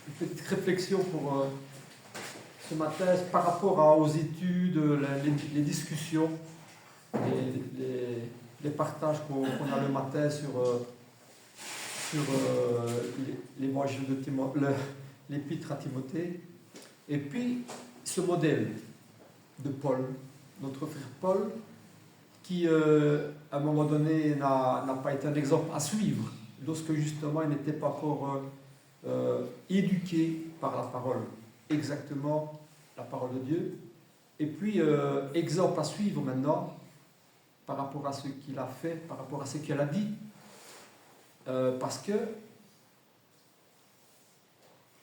une petite réflexion pour ce matin par rapport aux études, les discussions, les partages qu'on a le matin sur l'évangile de l'épître à Timothée. Et puis, ce modèle de Paul, notre frère Paul, qui, à un moment donné, n'a pas été un exemple à suivre, lorsque justement il n'était pas encore éduqué par la parole, exactement la parole de Dieu. Et puis, exemple à suivre maintenant, par rapport à ce qu'il a fait, par rapport à ce qu'il a dit, parce que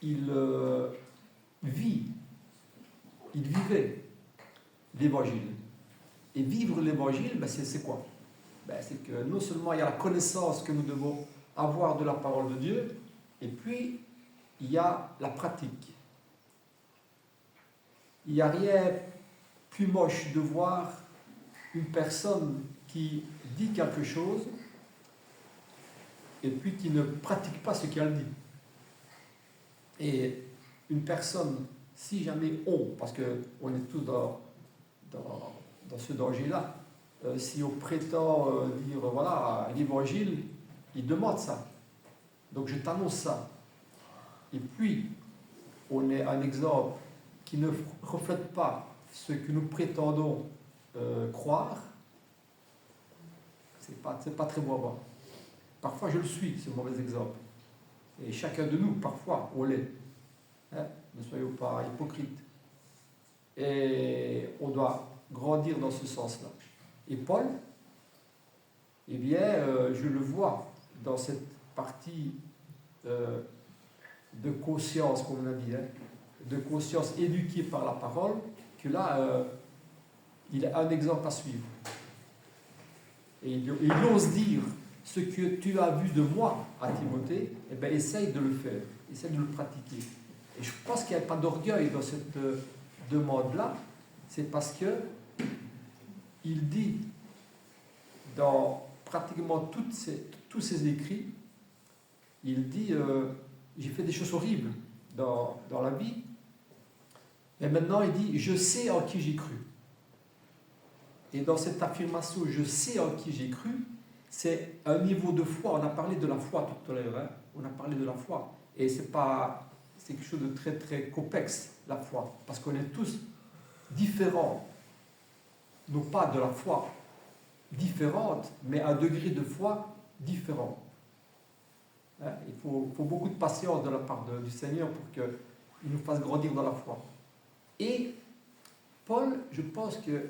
il vivait l'évangile. Et vivre l'évangile, c'est quoi? C'est que non seulement il y a la connaissance que nous devons avoir de la parole de Dieu, et puis il y a la pratique. Il n'y a rien plus moche de voir une personne qui dit quelque chose et puis qui ne pratique pas ce qu'elle dit. Et une personne, si jamais parce qu'on est tous dans ce danger-là, si on prétend dire, voilà, l'évangile, il demande ça. Donc je t'annonce ça. Et puis, on est un exemple qui ne reflète pas ce que nous prétendons croire. C'est pas très beau à voir. Parfois je le suis, ce mauvais exemple. Et chacun de nous, parfois, on l'est. Ne soyons pas hypocrites. Et on doit grandir dans ce sens-là. Et Paul, eh bien, je le vois dans cette partie de conscience, comme on a dit, de conscience éduquée par la parole, que là, il a un exemple à suivre. Et il ose dire ce que tu as vu de moi à Timothée, eh bien, essaye de le faire, essaye de le pratiquer. Et je pense qu'il n'y a pas d'orgueil dans cette demande-là, c'est parce que il dit dans pratiquement tous ses écrits, il dit j'ai fait des choses horribles dans la vie, et maintenant il dit je sais en qui j'ai cru. Et dans cette affirmation je sais en qui j'ai cru, c'est un niveau de foi. On a parlé de la foi tout à l'heure, on a parlé de la foi, et c'est quelque chose de très très complexe, la foi, parce qu'on est tous différents, non pas de la foi différente, mais un degré de foi différent. Il faut beaucoup de patience de la part du Seigneur pour qu'il nous fasse grandir dans la foi. Et Paul, je pense qu'il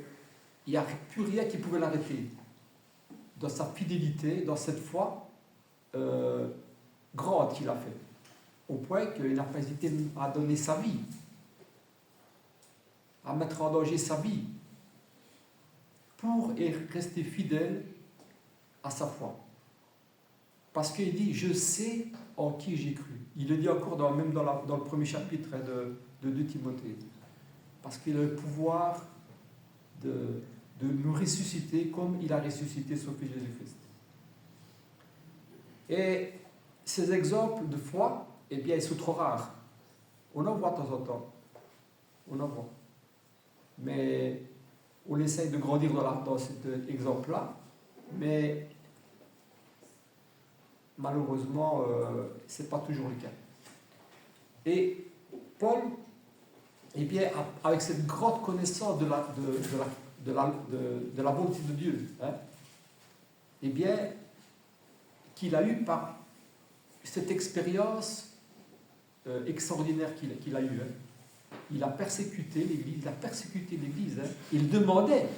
n'y a plus rien qui pouvait l'arrêter dans sa fidélité, dans cette foi grande qu'il a fait, au point qu'il n'a pas hésité à donner sa vie, à mettre en danger sa vie, pour rester fidèle à sa foi. Parce qu'il dit, je sais en qui j'ai cru. Il le dit encore même dans le premier chapitre de 2 Timothée. Parce qu'il a le pouvoir de nous ressusciter comme il a ressuscité son Fils Jésus-Christ. Et ces exemples de foi, eh bien, ils sont trop rares. On en voit de temps en temps. On en voit. Mais on essaye de grandir dans cet exemple-là, mais malheureusement, ce n'est pas toujours le cas. Et Paul, eh bien, avec cette grande connaissance de la volonté de Dieu, eh bien, qu'il a eu par cette expérience extraordinaire qu'il a eue. Il a persécuté l'Église. Il demandait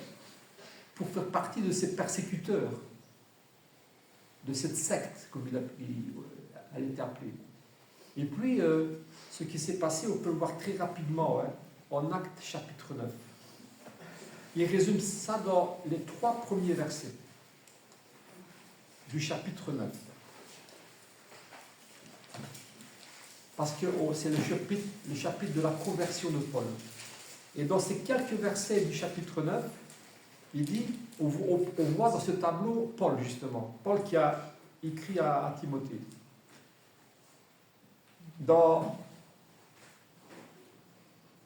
pour faire partie de ces persécuteurs, de cette secte, comme elle était appelée. Et puis, ce qui s'est passé, on peut le voir très rapidement en Actes chapitre 9. Il résume ça dans les 3 premiers versets du chapitre 9. Parce que c'est le chapitre de la conversion de Paul. Et dans ces quelques versets du chapitre 9, il dit, on voit dans ce tableau Paul, justement. Paul qui a écrit à Timothée. dans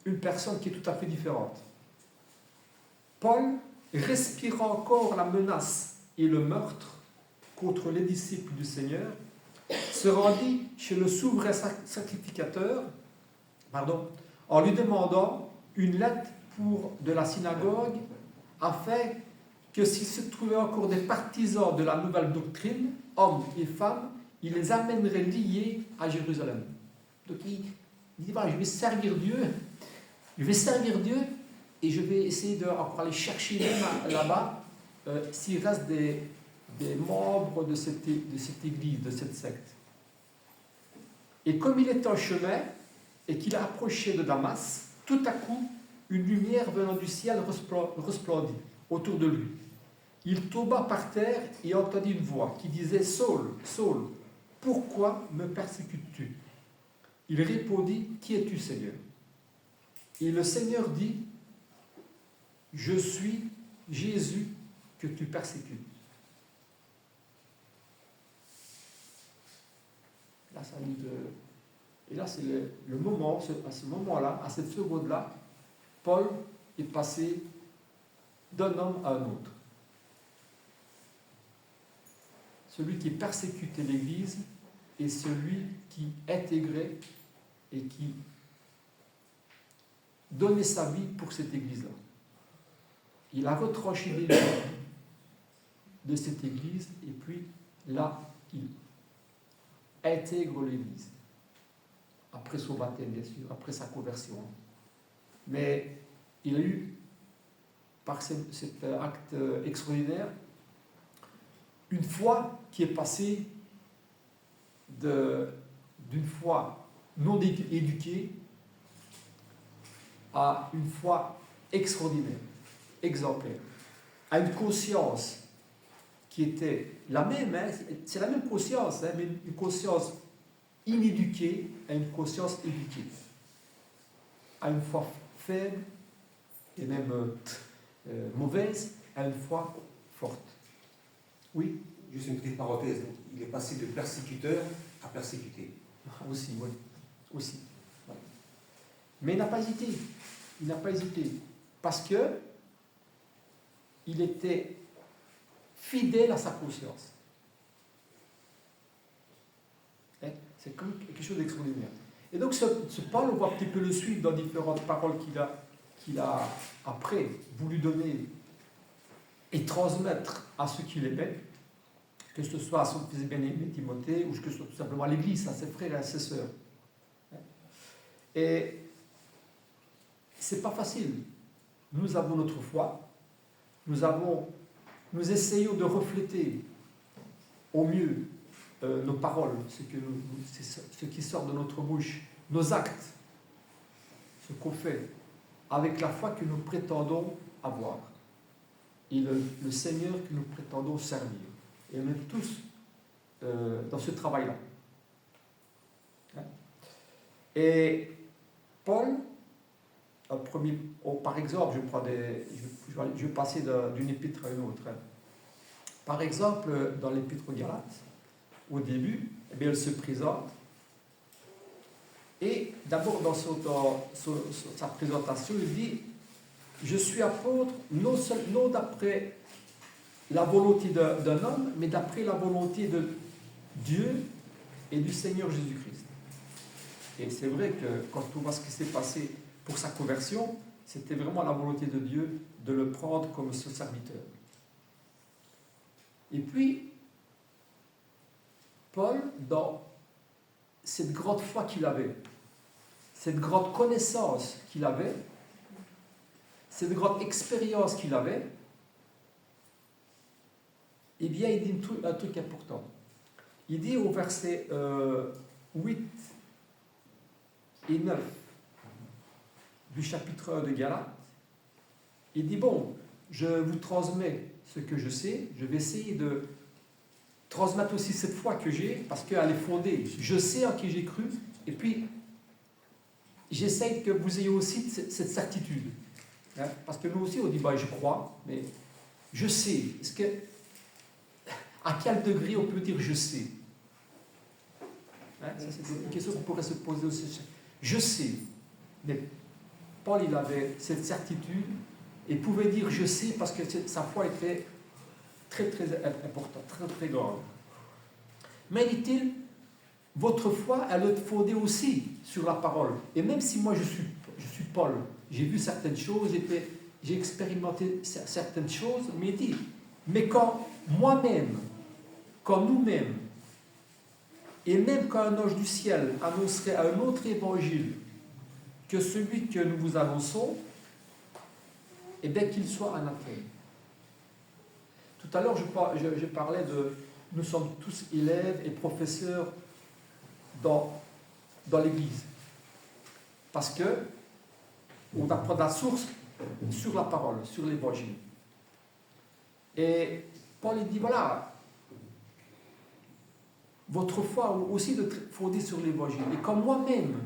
une personne qui est tout à fait différente. Paul respira encore la menace et le meurtre contre les disciples du Seigneur, se rendit chez le souverain sacrificateur, en lui demandant une lettre de la synagogue, afin que s'il se trouvait encore des partisans de la nouvelle doctrine, hommes et femmes, il les amènerait liés à Jérusalem. Donc il dit, voilà, je vais servir Dieu et je vais essayer d'encore aller chercher même là-bas s'il reste des membres de cette église, de cette secte. Et comme il était en chemin et qu'il approchait de Damas, tout à coup, une lumière venant du ciel resplendit autour de lui. Il tomba par terre et entendit une voix qui disait « Saul, Saul, pourquoi me persécutes-tu » Il répondit « Qui es-tu, Seigneur » Et le Seigneur dit « Je suis Jésus que tu persécutes. » Là, ça dit et là, c'est le moment, à ce moment-là, à cette seconde-là, Paul est passé d'un homme à un autre. Celui qui persécutait l'Église est celui qui intégrait et qui donnait sa vie pour cette Église-là. Il a retranché les gens de cette Église et puis là, il intègre l'Église. Après son baptême, bien sûr, après sa conversion. Mais il a eu, par cet acte extraordinaire, une foi qui est passée d'une foi non éduquée à une foi extraordinaire, exemplaire, à une conscience qui était la même, hein, c'est la même conscience, hein, mais une conscience inéduquée à une conscience éduquée, à une foi faible et même mauvaise, à une foi forte. Oui. Juste une petite parenthèse, il est passé de persécuteur à persécuté. Aussi, oui. Aussi. Ouais. Mais il n'a pas hésité. Il n'a pas hésité. Parce que il était fidèle à sa conscience. C'est comme quelque chose d'extraordinaire. Et donc ce Paul, on va un petit peu le suivre dans différentes paroles qu'il a après voulu donner et transmettre à ceux qui l'aimaient, que ce soit à son fils bien-aimé Timothée, ou que ce soit tout simplement à l'Église, à ses frères et à ses sœurs. Et c'est pas facile. Nous avons notre foi, nous essayons de refléter au mieux nos paroles, ce qui sort de notre bouche, nos actes, ce qu'on fait, avec la foi que nous prétendons avoir, et le Seigneur que nous prétendons servir. Et on est tous dans ce travail-là. Et Paul, par exemple, je vais passer d'une épître à une autre. Par exemple, dans l'épître aux Galates, au début, eh bien, elle se présente. Et d'abord, dans sa présentation, il dit « Je suis apôtre, non d'après la volonté d'un homme, mais d'après la volonté de Dieu et du Seigneur Jésus-Christ. » Et c'est vrai que quand on voit ce qui s'est passé pour sa conversion, c'était vraiment la volonté de Dieu de le prendre comme ce serviteur. Et puis, Paul, dans cette grande foi qu'il avait, cette grande connaissance qu'il avait, cette grande expérience qu'il avait, eh bien, il dit un truc important. Il dit au verset 8 et 9 du chapitre 1 de Galates, il dit, bon, je vous transmets ce que je sais, je vais essayer de transmettre aussi cette foi que j'ai, parce qu'elle est fondée. Je sais en qui j'ai cru, et puis j'essaie que vous ayez aussi cette certitude. Hein? Parce que nous aussi, on dit, bah, je crois, mais je sais. Est-ce que, à quel degré on peut dire je sais? Hein, ça, c'est une question qu'on pourrait se poser aussi. Je sais, mais Paul, il avait cette certitude et pouvait dire je sais parce que sa foi était très très importante, très très grande. Mais dit-il, votre foi, elle est fondée aussi sur la parole. Et même si moi je suis Paul, j'ai vu certaines choses, j'ai expérimenté certaines choses, mais il dit, mais quand moi-même, quand nous-mêmes, et même quand un ange du ciel annoncerait un autre évangile que celui que nous vous annonçons, et bien qu'il soit anathème. Tout à l'heure, je parlais de... Nous sommes tous élèves et professeurs dans l'Église. Parce que on apprend la source sur la parole, sur l'Évangile. Et Paul il dit, voilà, votre foi aussi de fondée sur l'Évangile. Et comme moi-même,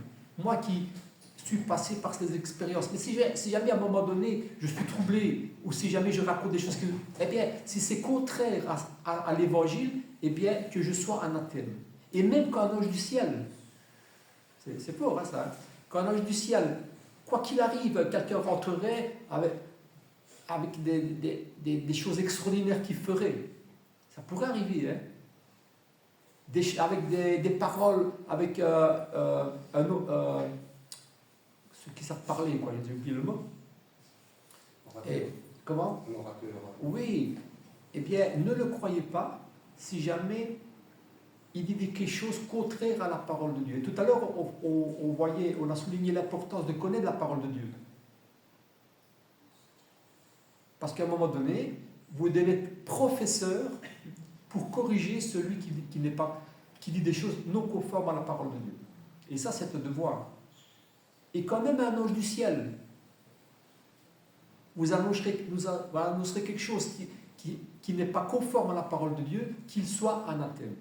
moi qui suis passé par ces expériences, mais si jamais à un moment donné, je suis troublé, ou si jamais je raconte des choses eh bien, si c'est contraire à l'Évangile, eh bien, que je sois anathème. Et même quand un ange du ciel, c'est fort, hein, ça, quand un ange du ciel, quoi qu'il arrive, quelqu'un rentrerait avec des choses extraordinaires qu'il ferait. Ça pourrait arriver, hein. Avec des paroles, avec ceux qui savent parler, quoi, j'ai oublié le mot. Et, comment ? Oui. Eh bien, ne le croyez pas si jamais il dit quelque chose contraire à la parole de Dieu. Et tout à l'heure, on a souligné l'importance de connaître la parole de Dieu. Parce qu'à un moment donné, vous devez être professeur pour corriger celui qui dit des choses non conformes à la parole de Dieu. Et ça, c'est un devoir. Et quand même un ange du ciel, vous annoncerez quelque chose qui n'est pas conforme à la parole de Dieu, qu'il soit anathème.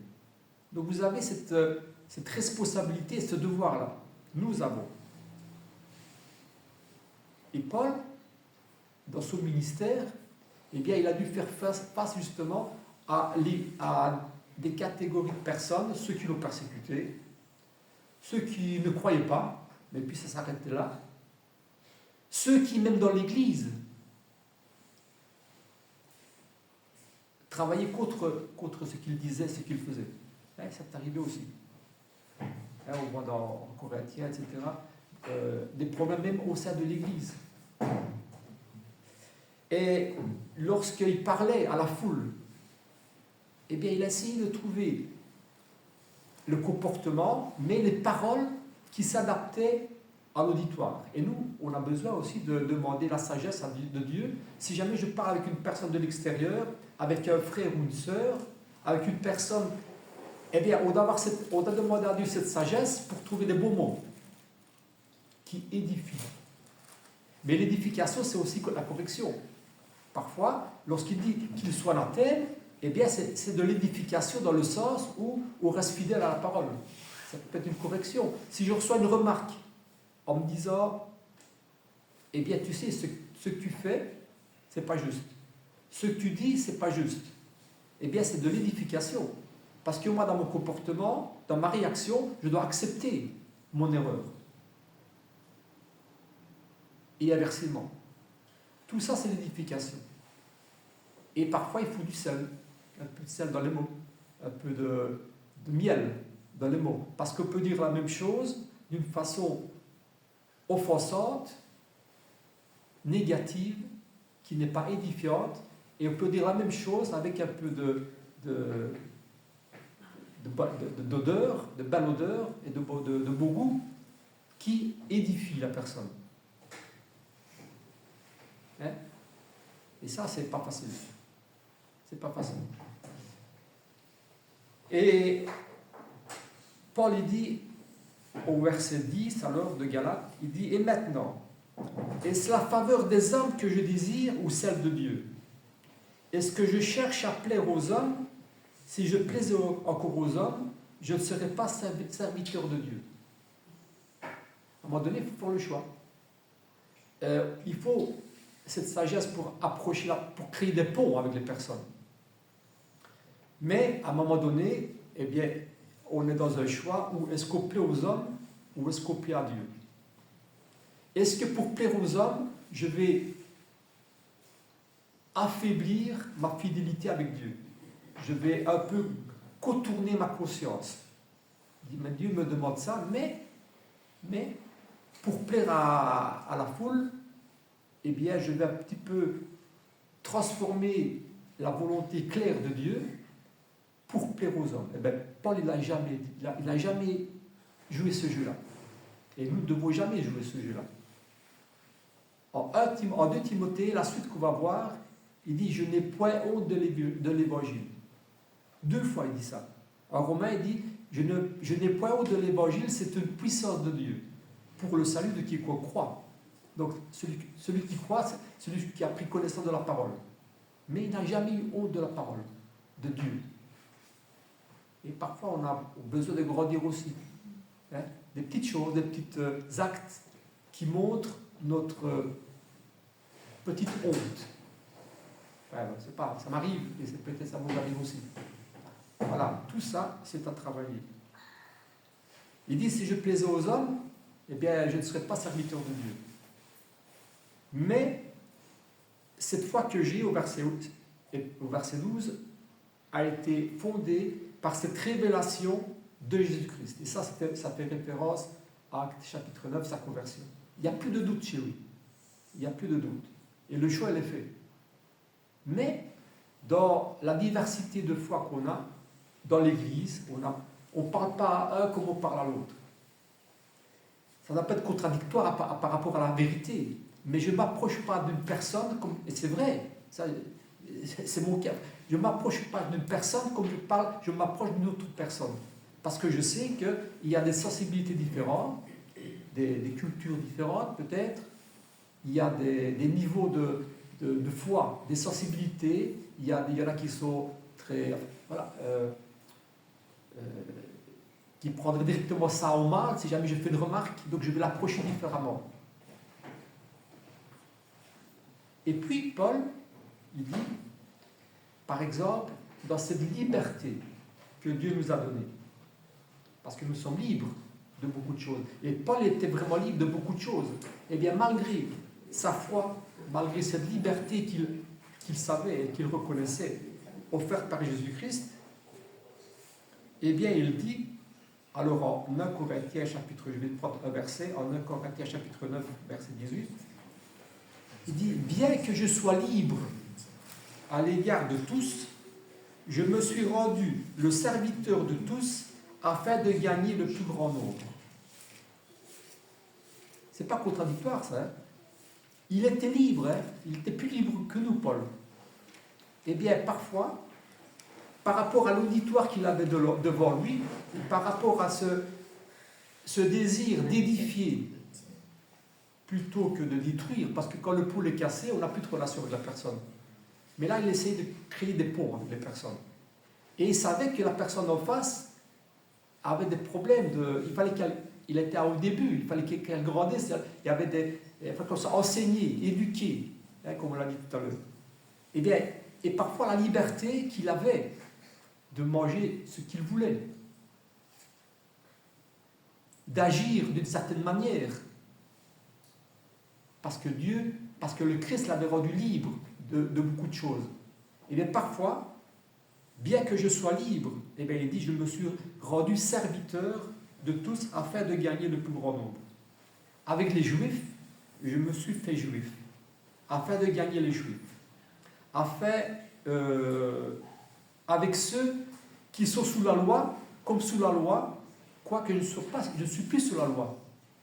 Donc vous avez cette responsabilité, ce devoir-là. Nous avons. Et Paul, dans son ministère, eh bien, il a dû faire face justement à des catégories de personnes, ceux qui l'ont persécuté, ceux qui ne croyaient pas, mais puis ça s'arrêtait là, ceux qui, même dans l'Église, travaillaient contre ce qu'il disait, ce qu'il faisait. Hein, ça est arrivé aussi. Hein, on voit dans Corinthiens, etc., des problèmes même au sein de l'Église. Et lorsqu'il parlait à la foule, eh bien, il a essayé de trouver le comportement, mais les paroles qui s'adaptaient à l'auditoire. Et nous, on a besoin aussi de demander la sagesse de Dieu. Si jamais je parle avec une personne de l'extérieur, avec un frère ou une sœur, avec une personne, eh bien, on doit demander à Dieu cette sagesse pour trouver des bons mots qui édifient. Mais l'édification, c'est aussi la correction. Parfois, lorsqu'il dit qu'il soit anathème, eh bien, c'est de l'édification dans le sens où on reste fidèle à la parole. Ça peut être une correction. Si je reçois une remarque en me disant, eh bien, tu sais, ce que tu fais, c'est pas juste. Ce que tu dis, c'est pas juste. Eh bien, c'est de l'édification. Parce que moi, dans mon comportement, dans ma réaction, je dois accepter mon erreur. Et inversement. Tout ça, c'est l'édification. Et parfois, il faut du sel. Un peu de sel dans les mots. Un peu de miel dans les mots. Parce qu'on peut dire la même chose d'une façon offensante, négative, qui n'est pas édifiante. Et on peut dire la même chose avec un peu d'odeur, de belle odeur et de beau goût, qui édifie la personne. Hein? Et ça, c'est pas facile. C'est pas facile. Et Paul, il dit, au verset 10, alors, de Galates, il dit, et maintenant, est-ce la faveur des hommes que je désire ou celle de Dieu? Est-ce que je cherche à plaire aux hommes? Si je plaisais encore aux hommes, je ne serais pas serviteur de Dieu. À un moment donné, il faut faire le choix. Il faut cette sagesse pour approcher, pour créer des ponts avec les personnes. Mais à un moment donné, eh bien, on est dans un choix où est-ce qu'on plaît aux hommes ou est-ce qu'on plaît à Dieu? Est-ce que pour plaire aux hommes, je vais affaiblir ma fidélité avec Dieu? Je vais un peu contourner ma conscience. Mais Dieu me demande ça, mais pour plaire à la foule, eh bien, je vais un petit peu transformer la volonté claire de Dieu pour plaire aux hommes. Eh bien, Paul, il n'a jamais joué ce jeu-là. Et nous ne devons jamais jouer ce jeu-là. En 2 Timothée, la suite qu'on va voir, il dit « Je n'ai point honte de l'évangile ». 2 fois, il dit ça. En Romains, il dit « Je n'ai point honte de l'évangile, c'est une puissance de Dieu pour le salut de quiconque croit ». Donc, celui qui croit, c'est celui qui a pris connaissance de la parole. Mais il n'a jamais eu honte de la parole, de Dieu. Et parfois, on a besoin de grandir aussi. Hein? Des petites choses, des petits actes qui montrent notre petite honte. Ouais, c'est pas, ça m'arrive, et peut-être ça vous arrive aussi. Voilà, tout ça, c'est à travailler. Il dit, si je plaisais aux hommes, eh bien, je ne serais pas serviteur de Dieu. Mais, cette foi que j'ai au verset 12, a été fondée par cette révélation de Jésus-Christ. Et ça fait référence à Actes chapitre 9, sa conversion. Il n'y a plus de doute chez lui. Il n'y a plus de doute. Et le choix, il est fait. Mais, dans la diversité de foi qu'on a, dans l'Église, on ne parle pas à un comme on parle à l'autre. Ça n'a pas être contradictoire par rapport à la vérité. Mais je ne m'approche pas d'une personne comme... Et c'est vrai, c'est mon cas. Je ne m'approche pas d'une personne comme je m'approche d'une autre personne. Parce que je sais qu'il y a des sensibilités différentes, des cultures différentes peut-être, il y a des niveaux de foi, des sensibilités, il y en a qui sont très... Voilà, qui prendraient directement ça en mal si jamais je fais une remarque, donc je vais l'approcher différemment. Et puis Paul, il dit, par exemple, dans cette liberté que Dieu nous a donnée, parce que nous sommes libres de beaucoup de choses, et Paul était vraiment libre de beaucoup de choses, et bien malgré sa foi, malgré cette liberté qu'il savait et qu'il reconnaissait, offerte par Jésus-Christ, eh bien il dit, alors en 1 Corinthiens chapitre, je vais prendre un verset, en 1 Corinthiens chapitre 9, verset 18, il dit, bien que je sois libre à l'égard de tous, je me suis rendu le serviteur de tous afin de gagner le plus grand nombre. C'est pas contradictoire ça. Hein? Il était libre, hein? Il était plus libre que nous, Paul. Eh bien, parfois, par rapport à l'auditoire qu'il avait devant lui, par rapport à ce désir d'édifier plutôt que de détruire, parce que quand le pôle est cassé, on n'a plus de relation avec la personne. Mais là, il essayait de créer des ponts avec les personnes. Et il savait que la personne en face avait des problèmes. Il fallait il était au début, il fallait qu'elle grandisse. Il y avait il fallait qu'on soit enseigné, éduqué, hein, comme on l'a dit tout à l'heure. Eh bien, et parfois la liberté qu'il avait de manger ce qu'il voulait, d'agir d'une certaine manière, parce que le Christ l'avait rendu libre de beaucoup de choses. Et bien parfois, bien que je sois libre, eh bien il dit, je me suis rendu serviteur de tous afin de gagner le plus grand nombre. Avec les Juifs, je me suis fait juif, afin de gagner les Juifs. Avec ceux qui sont sous la loi, comme sous la loi, quoique je ne suis plus sous la loi.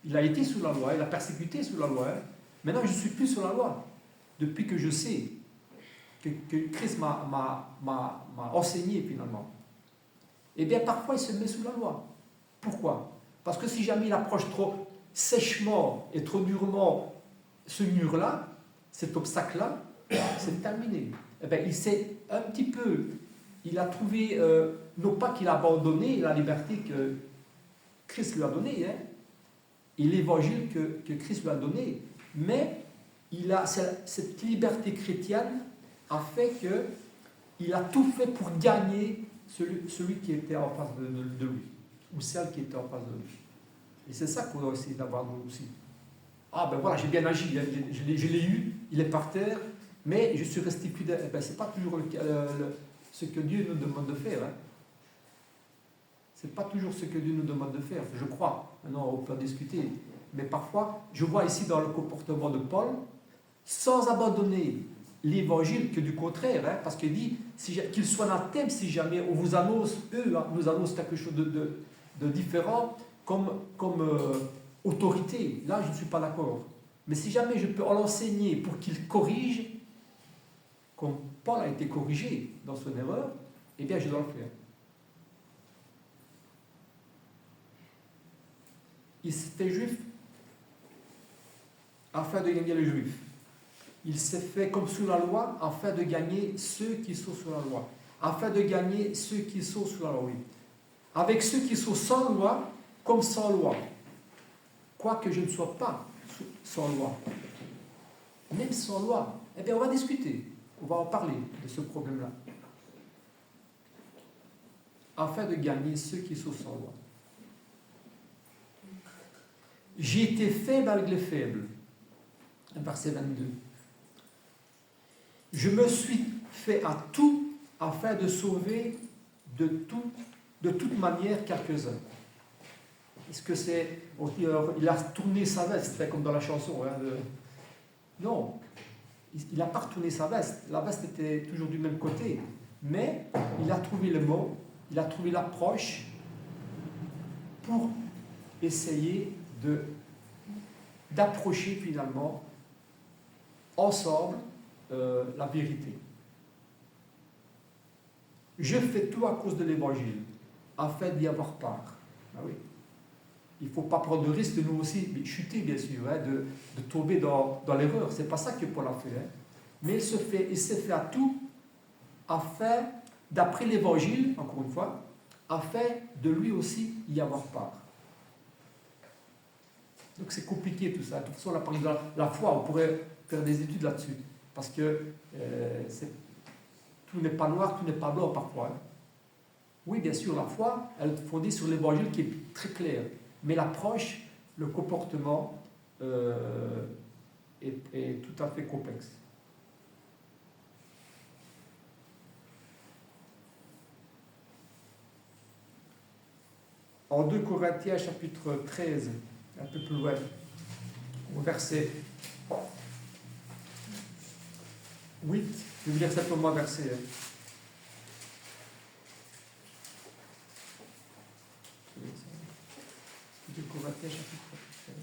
Il a été sous la loi, il a persécuté sous la loi. Hein. Maintenant, je ne suis plus sous la loi. Depuis que je sais que Christ m'a enseigné finalement. Eh bien, parfois, il se met sous la loi. Pourquoi? Parce que si jamais il approche trop sèchement et trop durement ce mur-là, cet obstacle-là, c'est terminé. Eh bien, il s'est un petit peu... Il a trouvé, non pas qu'il a abandonné la liberté que Christ lui a donnée, hein, et l'évangile que Christ lui a donné, mais cette liberté chrétienne a fait qu'il a tout fait pour gagner celui qui était en face de lui. ou celle qui était en face de nous. Et c'est ça qu'on doit essayer d'avoir nous aussi. Ah ben voilà, j'ai bien agi, je l'ai eu, il est par terre, mais je suis resté fidèle. Eh ben, ce n'est pas toujours ce que Dieu nous demande de faire. Hein. Ce n'est pas toujours ce que Dieu nous demande de faire, je crois. Maintenant, on peut en discuter. Mais parfois, je vois ici dans le comportement de Paul, sans abandonner l'évangile, que du contraire, hein, parce qu'il dit qu'il soit anathème si jamais on vous annonce, eux, hein, nous annoncent quelque chose de différent comme autorité. Là, je ne suis pas d'accord. Mais si jamais je peux l'enseigner pour qu'il corrige, comme Paul a été corrigé dans son erreur, eh bien, je dois le faire. Il s'est fait juif afin de gagner les juifs. Il s'est fait comme sous la loi afin de gagner ceux qui sont sous la loi. Afin de gagner ceux qui sont sous la loi. Oui. Avec ceux qui sont sans loi comme sans loi. Quoique je ne sois pas sans loi. Même sans loi. Eh bien, on va discuter. On va en parler de ce problème-là. Afin de gagner ceux qui sont sans loi. J'ai été faible avec les faibles. Verset 22. Je me suis fait à tout afin de sauver de toute manière quelques-uns. Est-ce que c'est... Il a tourné sa veste, comme dans la chanson. Hein, Non, il n'a pas retourné sa veste. La veste était toujours du même côté. Mais il a trouvé le mot, il a trouvé l'approche pour essayer d'approcher finalement ensemble la vérité. Je fais tout à cause de l'évangile, afin d'y avoir part. Ah oui. Il ne faut pas prendre de risque de nous aussi chuter, bien sûr, hein, de tomber dans l'erreur. Ce n'est pas ça que Paul a fait. Hein. Mais il s'est fait à tout afin, d'après l'évangile, encore une fois, afin de lui aussi y avoir part. Donc c'est compliqué tout ça. De toute façon, on a parlé de la foi, on pourrait faire des études là-dessus. Parce que tout n'est pas noir, tout n'est pas blanc parfois. Hein. Oui, bien sûr, la foi, elle est fondée sur l'évangile qui est très clair. Mais l'approche, le comportement est tout à fait complexe. En 2 Corinthiens, chapitre 13, un peu plus loin, au verset 8, je vais lire simplement verset 1. 2 Corinthiens, chapitre 13.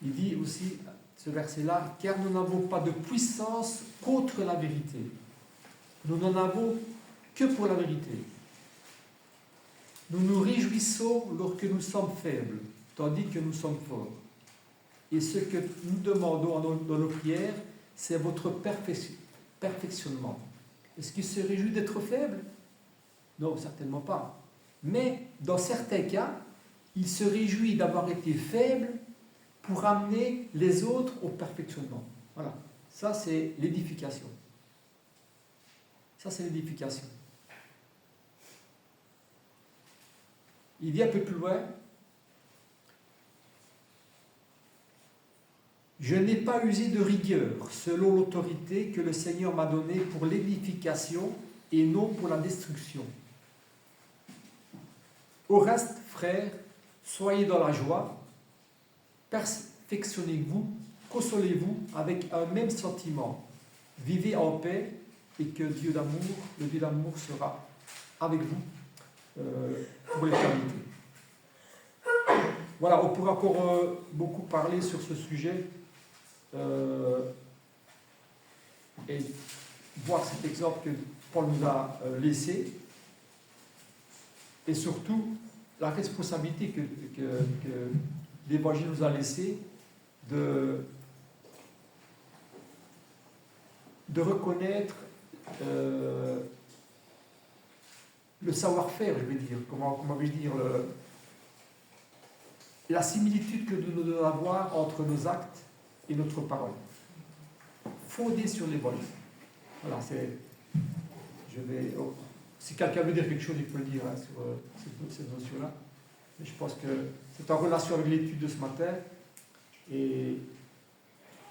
Il dit aussi, ce verset-là, car nous n'avons pas de puissance contre la vérité. Nous n'en avons que pour la vérité. Nous nous réjouissons lorsque nous sommes faibles, tandis que nous sommes forts. Et ce que nous demandons dans nos prières, c'est votre perfectionnement. Est-ce qu'il se réjouit d'être faible? Non, certainement pas. Mais dans certains cas, il se réjouit d'avoir été faible pour amener les autres au perfectionnement. Voilà. Ça, c'est l'édification. Ça, c'est l'édification. Il dit un peu plus loin, je n'ai pas usé de rigueur selon l'autorité que le Seigneur m'a donnée pour l'édification et non pour la destruction. Au reste, frères, soyez dans la joie, perfectionnez-vous, consolez-vous avec un même sentiment, vivez en paix et que Dieu d'amour, le Dieu d'amour sera avec vous pour l'éternité. Voilà, on pourrait encore beaucoup parler sur ce sujet et voir cet exemple que Paul nous a laissé et surtout la responsabilité que l'Évangile nous a laissée de reconnaître le savoir-faire, je vais dire, comment vais-je dire, la similitude que nous devons avoir entre nos actes et notre parole. Fondée sur l'évangile. Voilà, si quelqu'un veut dire quelque chose, il peut le dire hein, sur cette notion-là. Mais je pense que c'est en relation avec l'étude de ce matin. Et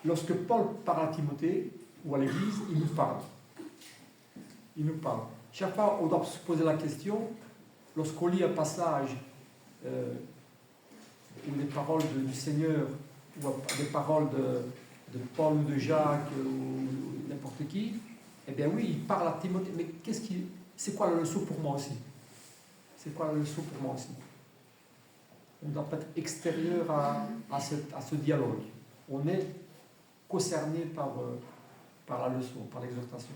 lorsque Paul parle à Timothée ou à l'Église, il nous parle. Il nous parle. Chaque fois, on doit se poser la question, lorsqu'on lit un passage ou des paroles du Seigneur, ou des paroles de Paul ou de Jacques ou n'importe qui, eh bien oui, il parle à Timothée, mais c'est quoi la leçon pour moi aussi? C'est quoi la leçon pour moi aussi? On doit pas être extérieur à ce dialogue. On est concerné par la leçon, par l'exhortation.